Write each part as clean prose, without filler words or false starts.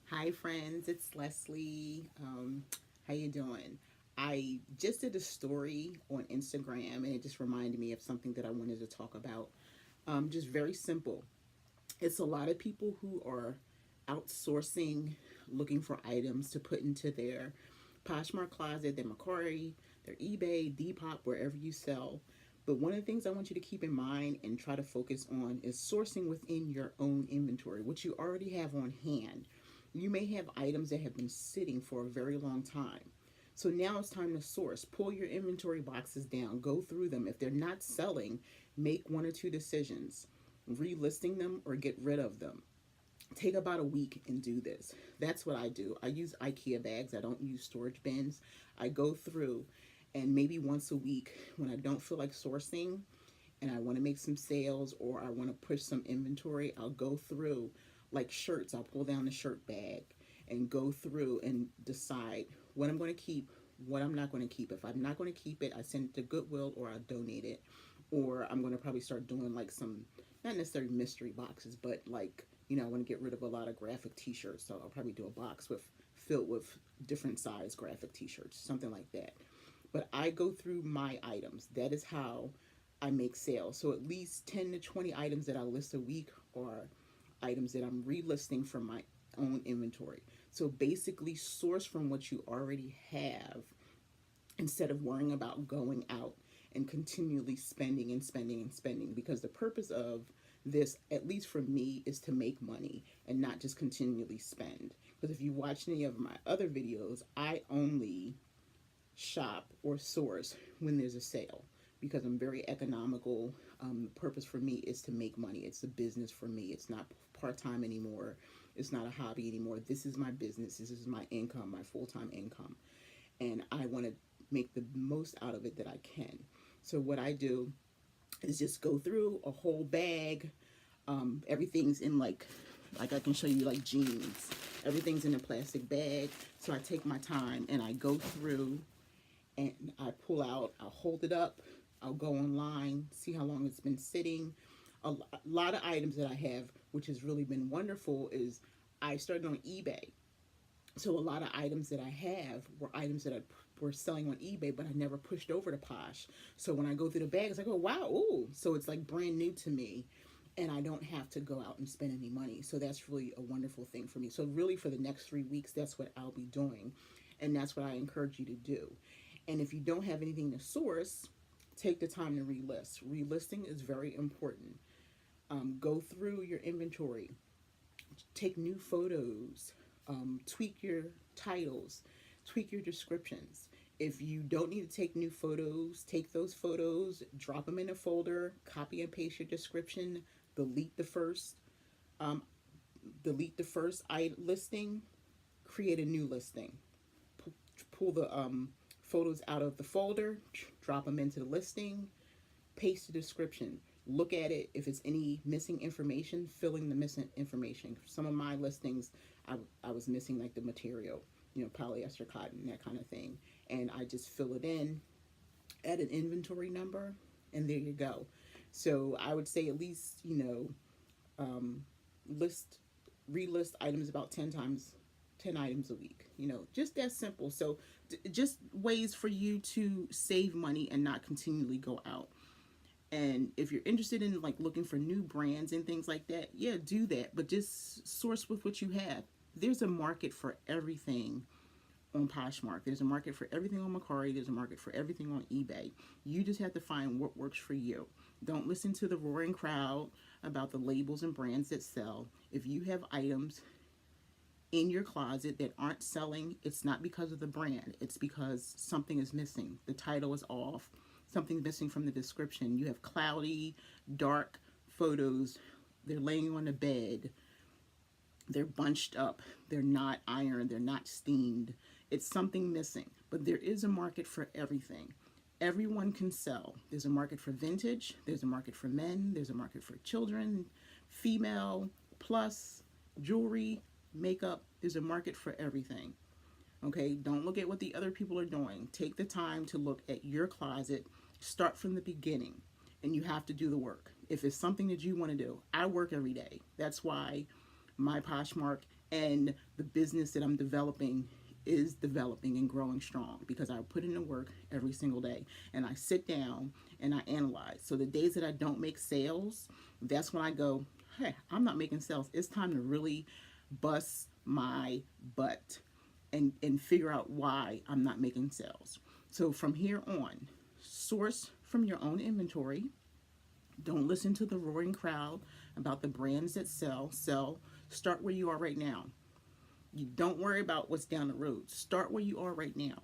Hi friends, it's Leslie. How you doing? I just did a story on Instagram and it just reminded me of something that I wanted to talk about. Just very simple. It's a lot of people who are outsourcing, looking for items to put into their Poshmark closet, their Macari, their eBay, Depop, wherever you sell. But one of the things I want you to keep in mind and try to focus on is sourcing within your own inventory, what you already have on hand. You may have items that have been sitting for a very long time. So now it's time to source. Pull your inventory boxes down, go through them. If they're not selling, make one or two decisions: relisting them or get rid of them. Take about a week and do this. That's what I do. I use IKEA bags, I don't use storage bins. I go through and maybe once a week when I don't feel like sourcing and I want to make some sales or I want to push some inventory, I'll go through like shirts. I'll pull down the shirt bag and go through and decide what I'm going to keep, what I'm not going to keep. If I'm not going to keep it, I send it to Goodwill or I donate it. Or I'm going to probably start doing like some, not necessarily mystery boxes, but like, I want to get rid of a lot of graphic t-shirts. So I'll probably do a box with filled with different size graphic t-shirts, something like that. But I go through my items. That is how I make sales. So at least 10 to 20 items that I list a week are items that I'm relisting from my own inventory. So basically, source from what you already have instead of worrying about going out and continually spending and spending and spending. Because the purpose of this, at least for me, is to make money and not just continually spend. Because if you watch any of my other videos, I only shop or source when there's a sale because I'm very economical. The purpose for me is to make money. It's a business for me. It's not part time anymore. It's not a hobby anymore. This is my business. This is my income, my full time income. And I want to make the most out of it that I can. So, what I do is just go through a whole bag. Everything's in like I can show you like jeans. Everything's in a plastic bag. So I take my time and I go through and I pull out, I'll hold it up, I'll go online, see how long it's been sitting. A lot of items that I have, which has really been wonderful, is I started on eBay. So a lot of items that I have were items that I were selling on eBay, but I never pushed over to Posh. So when I go through the bags, I go, wow, ooh. So it's like brand new to me. And I don't have to go out and spend any money. So that's really a wonderful thing for me. So really for the next 3 weeks, that's what I'll be doing. And that's what I encourage you to do. And if you don't have anything to source, take the time to relist. Relisting is very important. Go through your inventory, take new photos, tweak your titles, tweak your descriptions. If you don't need to take new photos, take those photos, drop them in a folder, copy and paste your description, delete the first, um, delete the first listing, create a new listing. Pull the photos out of the folder, drop them into the listing, paste the description. Look at it. If it's any missing information, fill in the missing information. Some of my listings, I was missing like the material, polyester, cotton, that kind of thing. And I just fill it in, add an inventory number, and there you go. So I would say at least, um, list, relist items about 10 times, 10 items a week, just that simple. So just ways for you to save money and not continually go out. And if you're interested in like looking for new brands and things like that, yeah, do that. But just source with what you have. There's a market for everything on Poshmark. There's a market for everything on Macari. There's a market for everything on eBay. You just have to find what works for you. Don't listen to the roaring crowd about the labels and brands that sell. If you have items in your closet that aren't selling, it's not because of the brand. It's because something is missing. The title is off. Something's missing from the description. You have cloudy, dark photos. They're laying on a bed. They're bunched up. They're not ironed. They're not steamed. It's something missing. But there is a market for everything. Everyone can sell. There's a market for vintage. There's a market for men. There's a market for children, female, plus, jewelry, makeup. There's a market for everything. Okay, don't look at what the other people are doing. Take the time to look at your closet. Start from the beginning, and you have to do the work. If it's something that you want to do, I work every day. That's why my Poshmark and the business that I'm developing is developing and growing strong because I put in the work every single day and I sit down and I analyze. So the days that I don't make sales, that's when I go, hey, I'm not making sales. It's time to really bust my butt and figure out why I'm not making sales. So from here on, source from your own inventory. Don't listen to the roaring crowd about the brands that sell. Sell. Start where you are right now. You don't worry about what's down the road. Start where you are right now.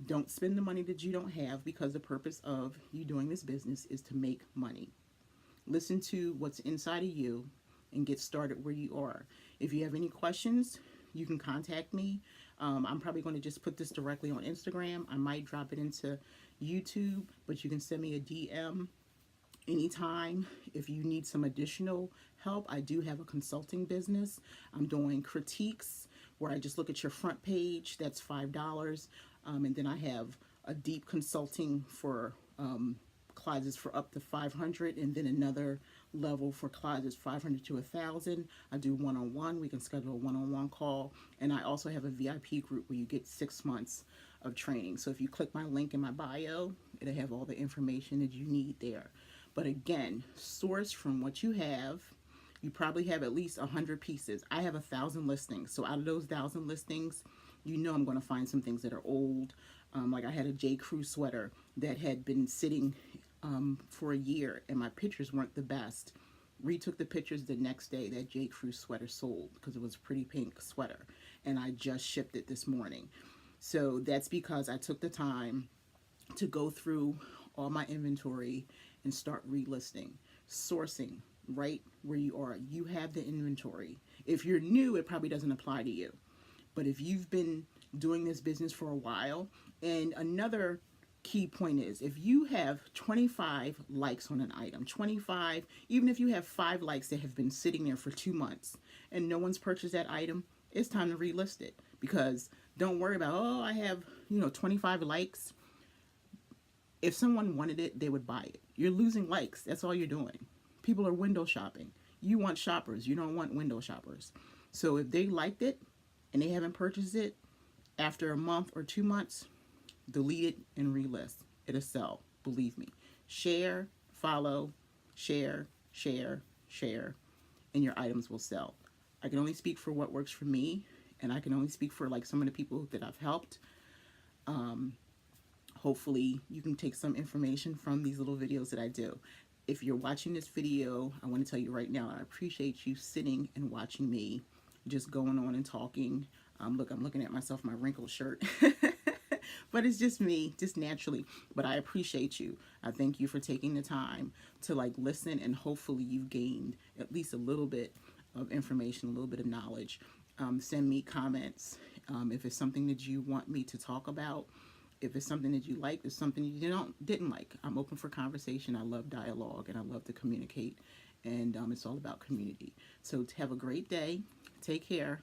Don't spend the money that you don't have because the purpose of you doing this business is to make money. Listen to what's inside of you and get started where you are. If you have any questions, you can contact me. I'm probably going to just put this directly on Instagram. I might drop it into YouTube, but you can send me a DM anytime. If you need some additional help, I do have a consulting business. I'm doing critiques where I just look at your front page. That's $5. And then I have a deep consulting for closets for up to 500, and then another level for closets 500 to 1,000. I do one-on-one. We can schedule a one-on-one call, and I also have a VIP group where you get 6 months of training. So if you click my link in my bio, it'll have all the information that you need there. But again, source from what you have. You probably have at least 100 pieces. I have 1,000 listings. So out of those 1,000 listings, you know I'm going to find some things that are old. Like I had a J. Crew sweater that had been sitting for a year and my pictures weren't the best. Retook the pictures the next day. That J. Crew sweater sold because it was a pretty pink sweater. And I just shipped it this morning. So that's because I took the time to go through all my inventory and start relisting, sourcing right where you are. You have the inventory. If you're new, it probably doesn't apply to you. But if you've been doing this business for a while, and another key point is if you have 25 likes on an item, 25, even if you have 5 likes that have been sitting there for 2 months and no one's purchased that item, it's time to relist it. Because don't worry about, oh, I have, 25 likes. If someone wanted it, they would buy it. You're losing likes. That's all you're doing. People are window shopping. You want shoppers. You don't want window shoppers. So if they liked it and they haven't purchased it, after a month or 2 months, delete it and relist. It'll sell. Believe me. Share, follow, share, share, share, and your items will sell. I can only speak for what works for me, and I can only speak for like some of the people that I've helped. Hopefully you can take some information from these little videos that I do. If you're watching this video, I want to tell you right now, I appreciate you sitting and watching me just going on and talking. Look, I'm looking at myself, my wrinkled shirt. But it's just me, just naturally. But I appreciate you. I thank you for taking the time to listen, and hopefully you've gained at least a little bit of information, a little bit of knowledge. Send me comments if it's something that you want me to talk about. If it's something that you like, if it's something you didn't like, I'm open for conversation. I love dialogue and I love to communicate, and it's all about community. So have a great day. Take care.